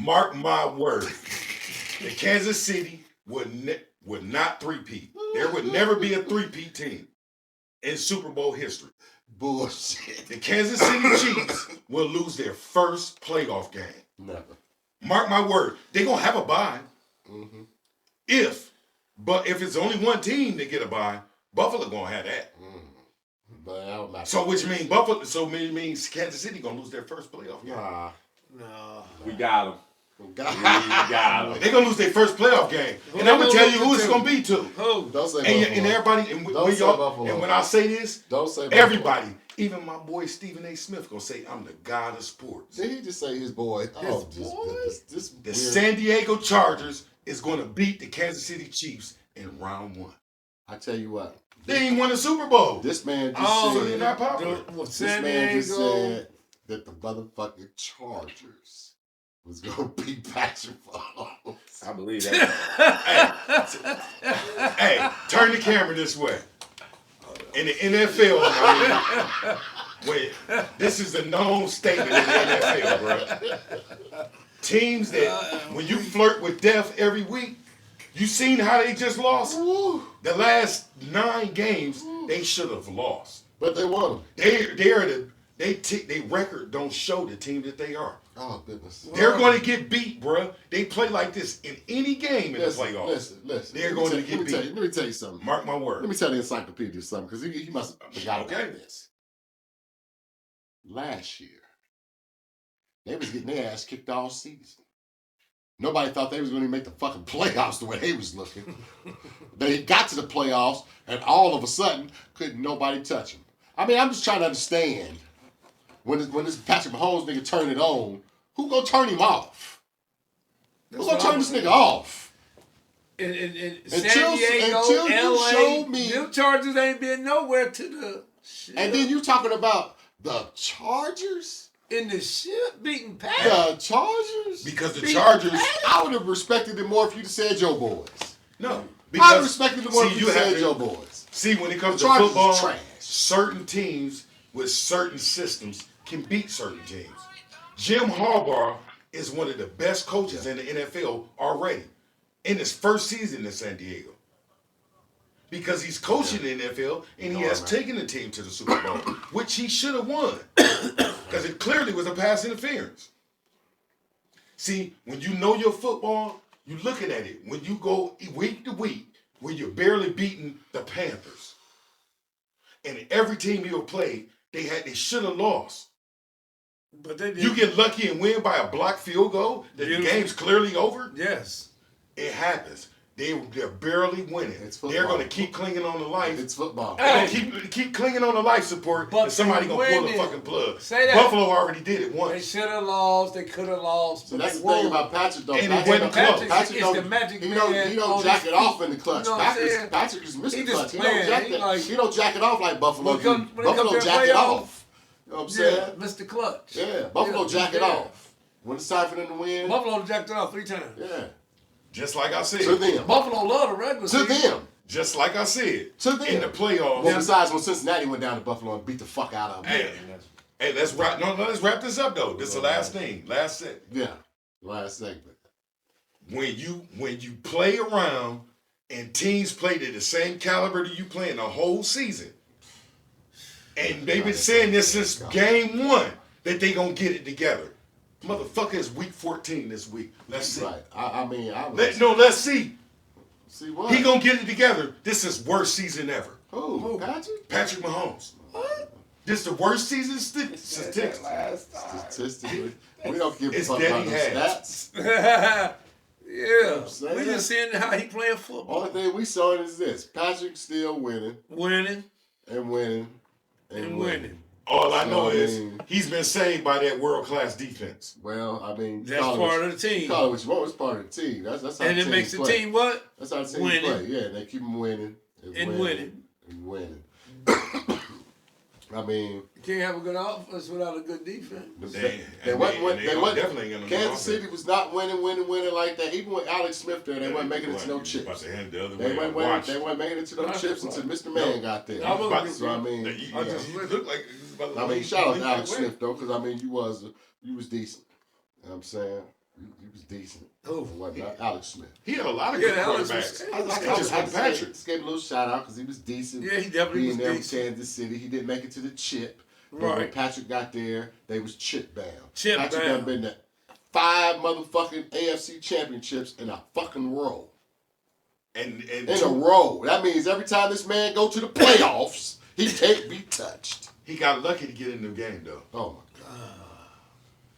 Mark my word. The Kansas City would not three-peat. There would never be a three-peat team in Super Bowl history. Bullshit. The Kansas City Chiefs will lose their first playoff game. Never. Mark my word. They're going to have a bye. Mm-hmm. But if it's only one team that get a bye, Buffalo going to have that. But that don't matter. So which means Kansas City going to lose their first playoff game. Nah. No. We got them. We got them. They're going to lose their first playoff game. And I'm going to tell you who it's going to be to. Who? Don't say Buffalo. And everybody, and when I say this, don't say Buffalo. everybody, even my boy Stephen A. Smith, going to say I'm the god of sports. Did he just say his boy? His The San Diego Chargers is going to beat the Kansas City Chiefs in round 1. I tell you what. They ain't won a Super Bowl. This man just So said. they're not popular. This man just said that the motherfucking Chargers was gonna beat Patrick Mahomes. I believe that. Hey, turn the camera this way. In the NFL, this is a known statement in the NFL, bro. Teams that, when you flirt with death every week, you seen how they just lost? The last 9 games, they should have lost. But they won. They record don't show the team that they are. Oh, goodness. They're going to get beat, bruh. They play like this in any game in the playoffs. Listen. They're going to get beat. Let me tell you something. Mark my word. Let me tell the encyclopedia something, because he must have forgot about this. Last year, they was getting their ass kicked all season. Nobody thought they was going to make the fucking playoffs the way they was looking. They got to the playoffs, and all of a sudden, couldn't nobody touch them. I mean, I'm just trying to understand. When this Patrick Mahomes nigga turn it on, who gonna turn him off? Who gonna turn this nigga off? In San Diego, until LA, you show me, them Chargers ain't been nowhere to the shit. And then you talking about the Chargers? In the shit beating Pat? The Chargers? Because the Chargers... I would have respected it more if you'd said your boys. No. I would have respected it more if you said your boys. See, when it comes the to Chargers football, is trash. Certain teams with certain systems can beat certain teams. Jim Harbaugh is one of the best coaches in the NFL already in his first season in San Diego. Because he's coaching in the NFL and he has taken the team to the Super Bowl, which he should have won. Because it clearly was a pass interference. See, when you know your football, you're looking at it. When you go week to week, when you're barely beating the Panthers, and every team you played, they should have lost. But they did. You get lucky and win by a blocked field goal, the game's clearly over. Yes. It happens. They're barely winning. They're going to keep clinging on the life. It's football. They're going to keep clinging on the life support, and somebody going to pull the fucking plug. Say that. Buffalo already did it They once. should have lost. They could have lost. So that's the thing about Patrick, though. And it wasn't close. Patrick is the magic he man don't on jack his it off in the clutch. You know what I'm saying? Patrick is missing He the just clutch. playing. He don't jack it off like Buffalo When it do. come- when it Buffalo come to jack it playoffs, off. You know what I'm saying? Mr. Clutch. Yeah, Buffalo jack it off. When it's time for them to win. Buffalo jacked it off 3 times. Yeah. Just like I said. To them. Buffalo love the regular To season. them. Just like I said. To them. In the playoffs. Well, besides when Cincinnati went down to Buffalo and beat the fuck out of them. Hey, let's wrap this up though. This is the last thing. Last segment. Yeah. Last segment. When you play around and teams play to the same caliber that you playing the whole season, and they've been saying this since game 1 that they gonna get it together. Motherfucker, it's week 14 this week. Let's see. Right. I mean, let's see. See what? He gonna get it together. This is worst season ever. Who? Patrick? Patrick Mahomes. What? This is the worst season statistics. Statistically. We don't give a It's fuck dead about he those has. stats. Yeah. We just seeing how he playing football. Only thing we saw is this. Patrick still winning. Winning. And winning. And winning. All I know is he's been saved by that world-class defense. Well, I mean, that's part of the team. Call it what you want. It's part of the team. That's how and the it team makes the play. team what? That's how the team winning. play. Yeah, they keep them winning. And winning. And winning. I mean, you can't have a good offense without a good defense. Kansas City was not winning like that. Even with Alex Smith there, they weren't making it to no chips. They weren't making it to no chips until Mr. Man got there. So I mean, shout out to Alex Smith though, because I mean, you was decent. You know what I'm saying. He was decent. Who? Wasn't Alex Smith. He had a lot of Yeah, good Alex quarterbacks. was- Just like Patrick. Just gave him a little shout out because he was decent. Yeah, he definitely being was there decent. with Kansas City. He didn't make it to the chip. But when Right. Patrick got there, they was chip bound. Chip Patrick bound. done been to 5 motherfucking AFC championships in a fucking row. And In a row. That means every time this man go to the playoffs, he can't be touched. he got lucky to get in the game, though. Oh my God.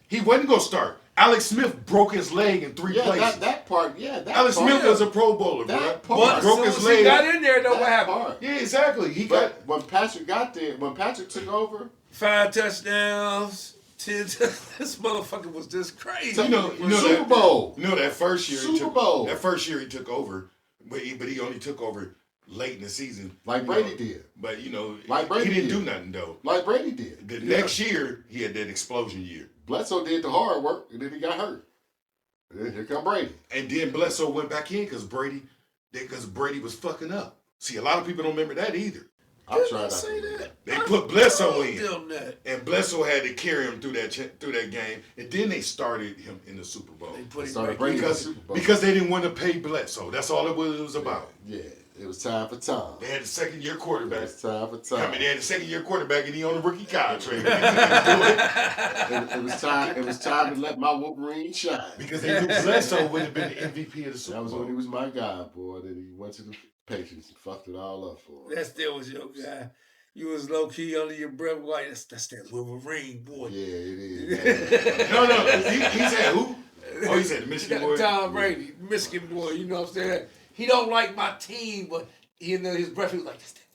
He wasn't going to start. Alex Smith broke his leg in 3 Yeah, places. that part. Yeah, that Alex part. Smith was a Pro Bowler, That bro. part. But Broke as his soon as he leg. got in there, though, what That happened? part. Yeah, exactly. He got. But when Patrick got there, when Patrick took over, 5 touchdowns, 10. This motherfucker was just crazy. You know Super that, Bowl. You know that first year he Super took. Bowl. That first year he took over, but he only took over late in the season, Like you Brady know. did. But Like Brady he didn't did. do nothing though. Like Brady did. The next year he had that explosion year, Bledsoe did the hard work, and then he got hurt. And then here come Brady. and then Bledsoe went back in because Brady was fucking up. See, a lot of people don't remember that either. I'm trying I not say to. that. They put Bledsoe in. Them that. And Bledsoe had to carry him through that game, and then they started him in the Super Bowl They put him Started back Brady in. in the because Super Bowl. because they didn't want to pay Bledsoe. That's all it was about. Yeah, it was time for Tom. They had a second-year It quarterback. was time for I Tom. mean, they had a second-year quarterback, and he on a rookie contract. It was time. It was time to let my Wolverine shine. Because they knew Bledsoe would have been the MVP of the Super That was when he Bowl. was my guy, boy. Then he went to the Patriots and fucked it all up for him. That still was your guy. You was low key under your breath, like that's that Wolverine boy. Yeah, it is. No, he said who? Oh, he said the Michigan boy. Tom Brady, Michigan boy. You know what I'm saying? He don't like my team, but he under his breath he was like, that's that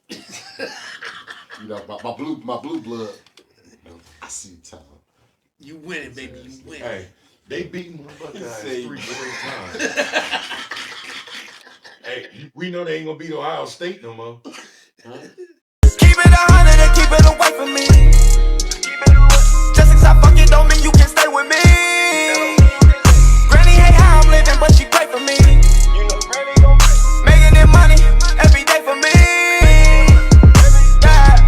Michigan. You know, my blue blood. You know, I see Tom. You winning, baby. You winning. Hey, they beat my Buckeyes Say- 3 times. Hey, we know they ain't gonna beat Ohio State no more. Huh? Keep it 100 and keep it away from me. Just because I fuck it don't mean you can stay with me. Granny hate how I'm living, but she pray for me. Making it money every day for me. Yeah.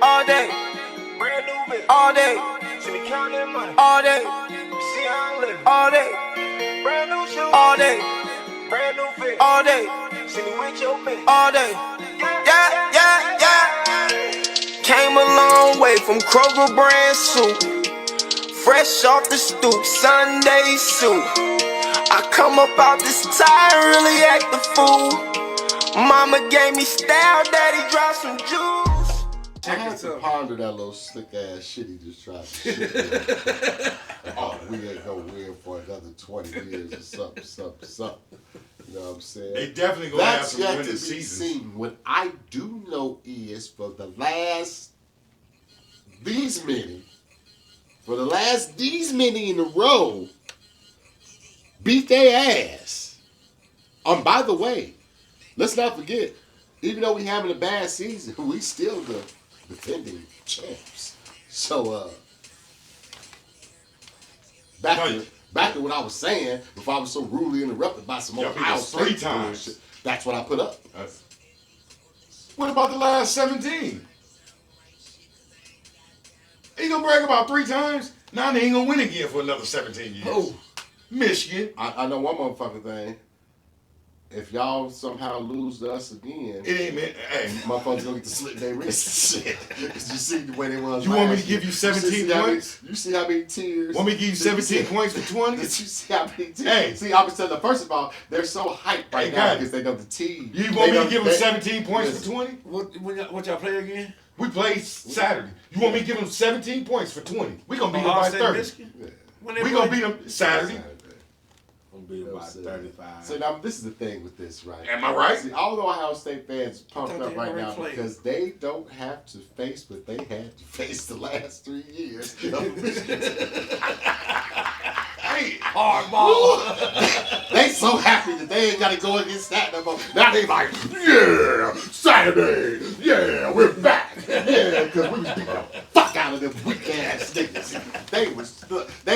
All day. All day. All day. All day. All day. All day. All day. Yeah. Came a long way from Kroger brand soup. Fresh off the stoop, Sunday suit. I come up out this tire, really act the fool. Mama gave me style, daddy dropped some juice. I had to ponder that little slick ass shit he just tried to shit. Oh, we ain't gonna win for another 20 years or something. You know what I'm saying? They definitely gonna have That's some yet to winning be seasons. seen. What I do know is for the last these many in a row, beat their ass. By the way, let's not forget, even though we having a bad season, we still the defending champs. So back to what I was saying before I was so rudely interrupted by some Y'all beat Ohio us 3 State times. bullshit. That's what I put up. What about the last 17? He gonna brag about 3 times? Now they ain't gonna win again for another 17 years. Oh, Michigan. I know one motherfucking thing. If y'all somehow lose to us again, It ain't meant. Hey, motherfuckers gonna get to slit their wrists and shit. Cause you see the way they was. You want me last to give year. you 17 points? You see how many tears? want me to give you 17 points for 20? Did you see how many tears? Hey. See, I was telling. First of all, they're so hyped right Hey, now God. because they know the team. You want me to give them 17 points for 20? what y'all play again? We play Saturday. You want me to give them 17 points for 20? We gonna beat them Ohio by State, 30. Michigan? When they We gonna play? beat them Saturday. I'm being about 35. So now this is the thing with this, right? Am I right? See, all the Ohio State fans pumped thought up they right already now played. because they don't have to face what they had to face the last 3 years of Michigan. Hey, Hardball. They so happy that they ain't got to go against that no more. Now they like, yeah, Saturday, yeah, we're back, yeah, because we was beating the fuck out of them weak ass niggas. They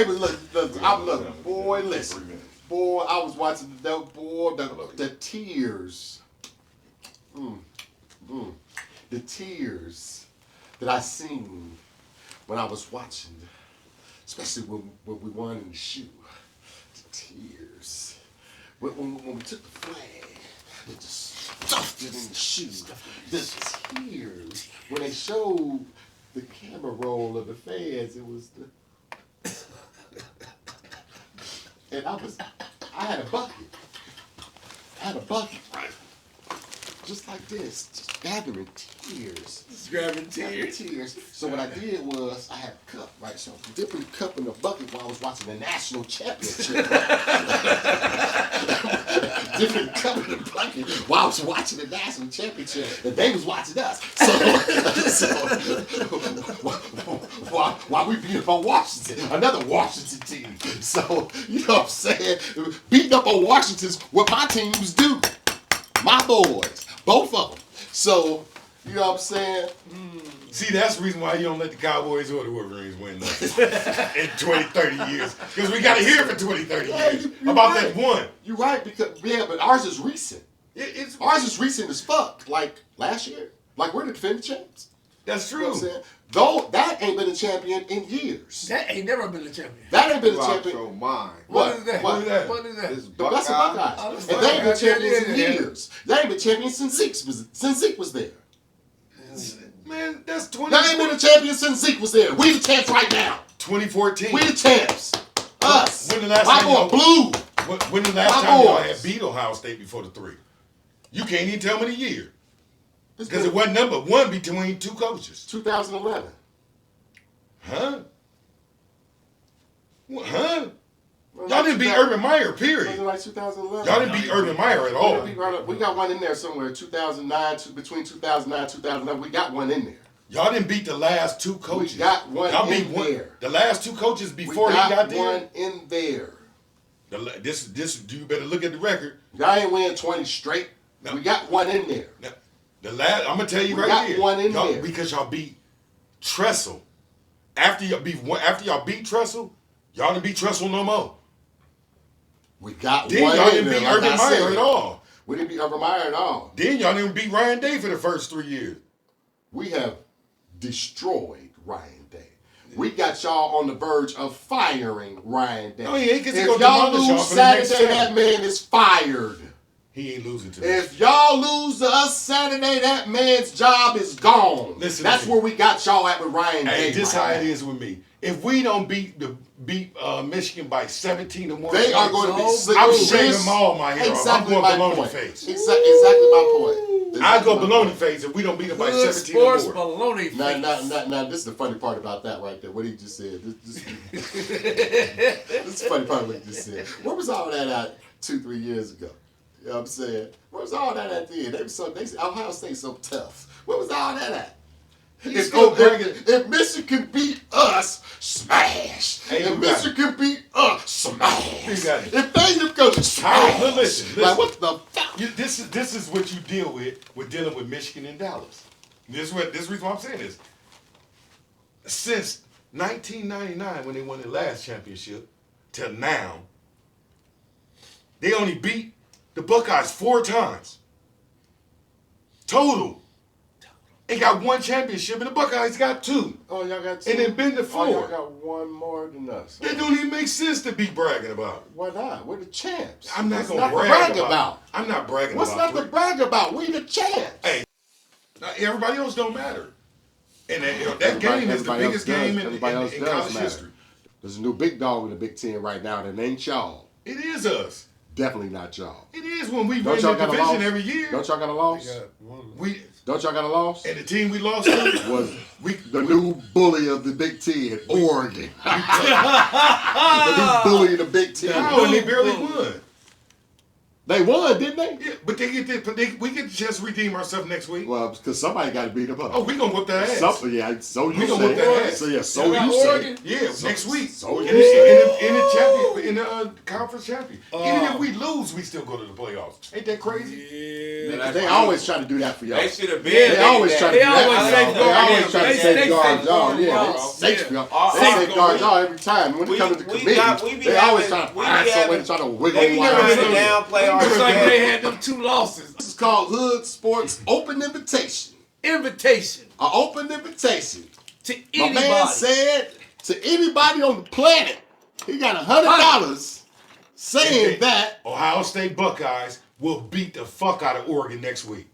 was look, I'm looking, boy, listen, boy, I was watching the tears, the tears that I seen when I was watching especially when we won in the shoe. The tears. When we took the flag, they just stuffed it in the shoe. The tears. When they showed the camera roll of the fans, it was the. And I had a bucket. Right? Just like this, just gathering tears. Just grabbing Gathering tears. tears. So what I did was, I had a cup, right? So I'm dipping the cup in the bucket while I was watching the national championship. Dipping the cup in the bucket while I was watching the national championship. And they was watching us. So while we beat up on Washington, another Washington team. So, you know what I'm saying? Beating up on Washington's what my teams do. My boys. Both of them. So, you know what I'm saying? See, that's the reason why you don't let the Cowboys or the Wolverines win nothing in 20, 30 years. Because we got to hear for 20, 30 years you're about right. that one. You're right, because, but ours is recent. It's Ours is recent as fuck. Like, last year. Like, we're the defending champs. That's You know true. what I'm saying? Though, that ain't been a champion in years. That ain't never been a champion. That ain't been a Lost champion. your mind. What is that? What? that? What is that? This That's the Buckeye. Buckeyes. Oh, And they ain't been Buckeyes. champions in Yeah. years. They ain't been champions since Zeke was there. Man, that's 20, They ain't been a champion since Zeke was there. We the champs right now. 2014. We the champs. Us. When the last My time boy y'all- Blue. When the last My time y'all boys. had beat Ohio State before the 3? You can't even tell me the year. It's Because it been wasn't number one between two coaches. 2011. Huh? Huh? Was Y'all it didn't beat 2000 Urban Meyer, Was it period. like 2011? Y'all didn't beat Urban Meyer at all. We got one in there somewhere. 2009, between 2009 and 2011. We got one in there. Y'all didn't beat the last two coaches. We got one Y'all in beat one. there. The last two coaches We before he got got there. one in there. You better look at the record. Y'all ain't win 20 straight. No. We got one in there. Now, the last, I'm gonna tell you We right got here. one in y'all, there. because y'all beat Tressel. After y'all beat Tressel, y'all didn't beat Tressel no more. We got Then one y'all in didn't there. beat Like Urban I Meyer said. at all. We didn't beat Urban Meyer at all. Then y'all didn't beat Ryan Day for the first 3 years. We have destroyed Ryan Day. We got y'all on the verge of firing Ryan Day. No, he ain't, 'cause he If gonna y'all demolish y'all lose for the next Saturday, that challenge. man is fired. He ain't losing to me. If y'all lose to us Saturday, that man's job is gone. Listen to That's me. where we got y'all at with Ryan Hey, Day. this right how now. it is with me. If we don't beat Michigan by 17 or more, They are going to be sick. I'm of shaving this. all my hair off. Exactly I'm my going baloney point. face. Exactly my point. I Exactly go my baloney point. face if we don't beat them by Good 17 or sports more. baloney face. Now, this is the funny part about that right there. What he just said. This is the funny part of what he just said. Where was all that at 2-3 years ago? You know what I'm saying? Where was all that at then? They said Ohio State's so tough. Where was all that at? He's still bragging. If Michigan beat us, smash. Hey, if you got Michigan beat us, smash. You got it. If they go, smash. Hey, listen. Like, what the fuck? This is what you deal with dealing with Michigan and Dallas. This reason why I'm saying this. Since 1999, when they won their last championship, till now, they only beat the Buckeyes 4 times. Total. They got 1 championship, and the Buckeyes got 2. Oh, y'all got 2? And then been to 4. Oh, y'all got 1 more than us. That don't even make sense to be bragging about. Why not? We're the champs. I'm not What's gonna not to brag about. about. I'm not bragging What's about. not to brag about? We the champs. Hey, now, everybody else don't matter. And that Everybody- game is the everybody else biggest does. game in Everybody else does college matter. history. There's a new big dog in the Big Ten right now that ain't y'all. It is us. Definitely not y'all. It is when we Don't win y'all the got a division loss? every year. Don't y'all got a loss? We Don't y'all got a loss? and the team we lost to Was we the new bully of the Big Ten, Oregon. The new bully of the Big Ten. no, and they barely won. They won, didn't they? Yeah, but we get the chance to redeem ourselves next week. Well, because somebody got to beat them up. Oh, we gonna whoop their ass. Something, yeah. So you We gonna whoop say. their ass. So yeah. So Y'all got you say. Oregon? Yeah, next week. So in you the, say. in the champion in the conference champion. Even if we lose, we still go to the playoffs. Ain't that crazy? Yeah. They always try to do that for y'all. They should have been. Yeah, They always try to They do that. always for safeguard y'all. They always them. try to They safeguard y'all. safeguard Yeah, y'all. they safeguard. Yeah. They safeguard y'all every time. When it We- comes to the we committee, got- we be they always having- try to we find be some way to having- try to wiggle They be around. having to This downplay our Looks like game. they had them 2 losses. is called Hood Sports Open Invitation. Invitation An open invitation. to My anybody. man said to anybody on the planet. He got $100 saying that. Ohio State Buckeyes will beat the fuck out of Oregon next week.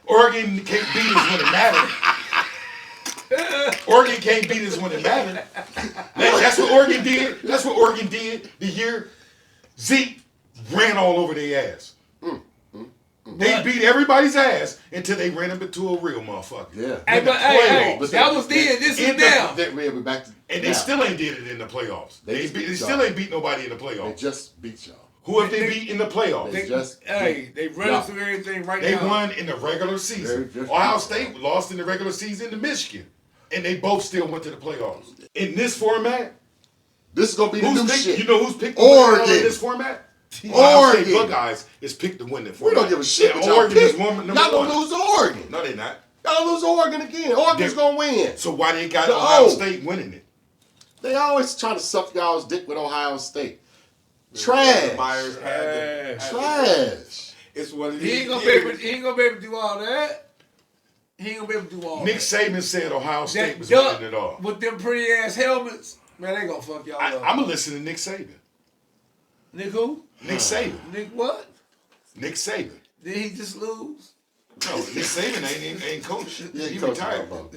Oregon can't beat us when it matters. Oregon can't beat us when it matters. That's what Oregon did. That's what Oregon did the year Zeke ran all over their ass. They beat everybody's ass until they ran up into a real motherfucker. Yeah. Hey, but hey, that was then. This is now. We're back to, And they still ain't did it in the playoffs. They still ain't beat nobody in the They playoffs. just beat y'all. Who have they beat in the playoffs? They run through everything right They now. won in the regular season. Very Ohio State lost in the regular season to Michigan. And they both still went to the playoffs. In this format, This is gonna be the new shit. you know who's picked the Oregon. winner in this format? Ohio State Oregon. Buckeyes is picked to win the We format. don't give a shit. And What y'all Oregon pick. is number Y'all gonna one. lose to Oregon. No, they not. Y'all gonna lose to Oregon again. Oregon's They- gonna win. So why they got No. Ohio State winning it? They always try to suck y'all's dick with Ohio State. Trash. Myers had the, Trash. It's what it is. He ain't gonna be able. He ain't gonna be able to do all that. He ain't gonna be able to do all Nick that. Saban said Ohio State That was duck winning it all. with them pretty ass helmets, man, they gonna fuck y'all up. I'm going to listen to Nick Saban. Nick who? Nick Saban. Nick what? Nick Saban. Did he just lose? No, Nick Saban ain't coach. Yeah, he coached retired. Alabama.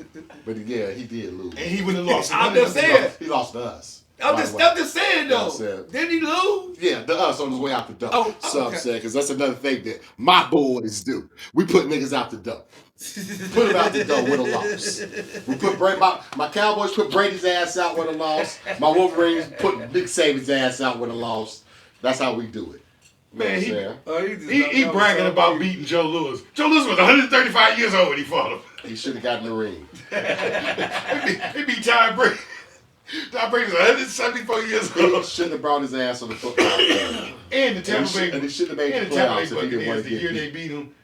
But yeah, he did lose. And he would have lost. I'm just saying. He lost to us. I'm Right just away. saying Yeah, though. I said- Didn't he lose? Yeah, the us on his way out the dump. Oh, So I'm okay. saying, because that's another thing that my boys do. We put niggas out the dump. Put him out the dump with a loss. We put my Cowboys put Brady's ass out with a loss. My Wolverines put Nick Saban's ass out with a loss. That's how we do it. You know Man, what I'm he- saying? Oh, he just He bragging about beating Joe Lewis. Joe Lewis was 135 years old when he fought him. He should have gotten the ring. He beat Tom Brady. Tom Brady was 174 years He old. shouldn't have brought his ass on the football field. And the Tampa Bay, And he shouldn't have made and the the Tampa playoffs Bay if he didn't want Buccaneers, to the get year they beat. beat him,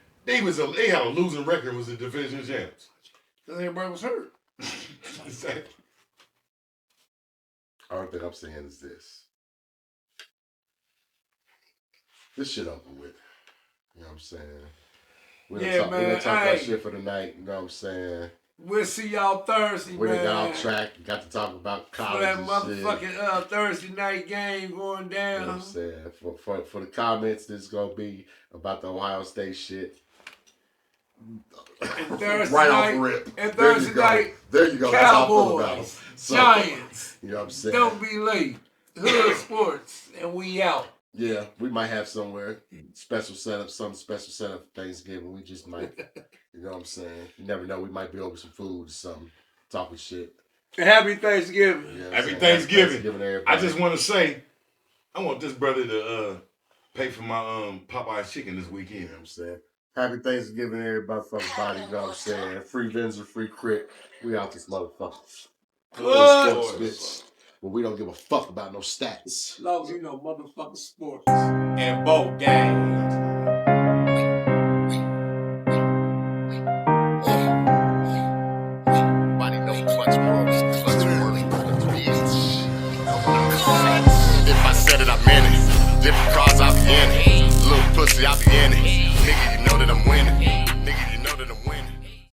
they had a losing record and was the division champs. Because everybody was hurt. Only thing I'm saying is this. This shit over with. You know what I'm saying? We Yeah, done man, talk about hey. shit for the night. You know what I'm saying? We'll see y'all Thursday, We done man. got off track. We got to talk about For college that and shit. You know motherfucking Thursday night game going what down. I'm saying? For the comments, this is going to be about the Ohio State shit. And Thursday Right night, off rip. and There you Thursday go. night, There you go. That's how I feel about them. Cowboys, So, Giants. you know what I'm saying? Don't be late. Hood Sports, and we out. Yeah, we might have somewhere special setup, some special setup for Thanksgiving. We just might, you know what I'm saying? You never know. We might be over some food or something, talking shit. Happy Thanksgiving. You know what I'm Happy saying? Thanksgiving. Everybody. I just want to say, I want this brother to pay for my Popeye's chicken this You weekend. know what I'm saying? Happy Thanksgiving, everybody, body. You know what I'm saying? Free Vinzer, free Crit. We out this motherfucker. Good. Sports, bitch. But we don't give a fuck about no stats. As long as you know motherfucking sports. and both games. Body know clutch more. If I said it, I meant it. Different cars, I be in it. Little pussy, I be in it. Nigga, you know that I'm winning.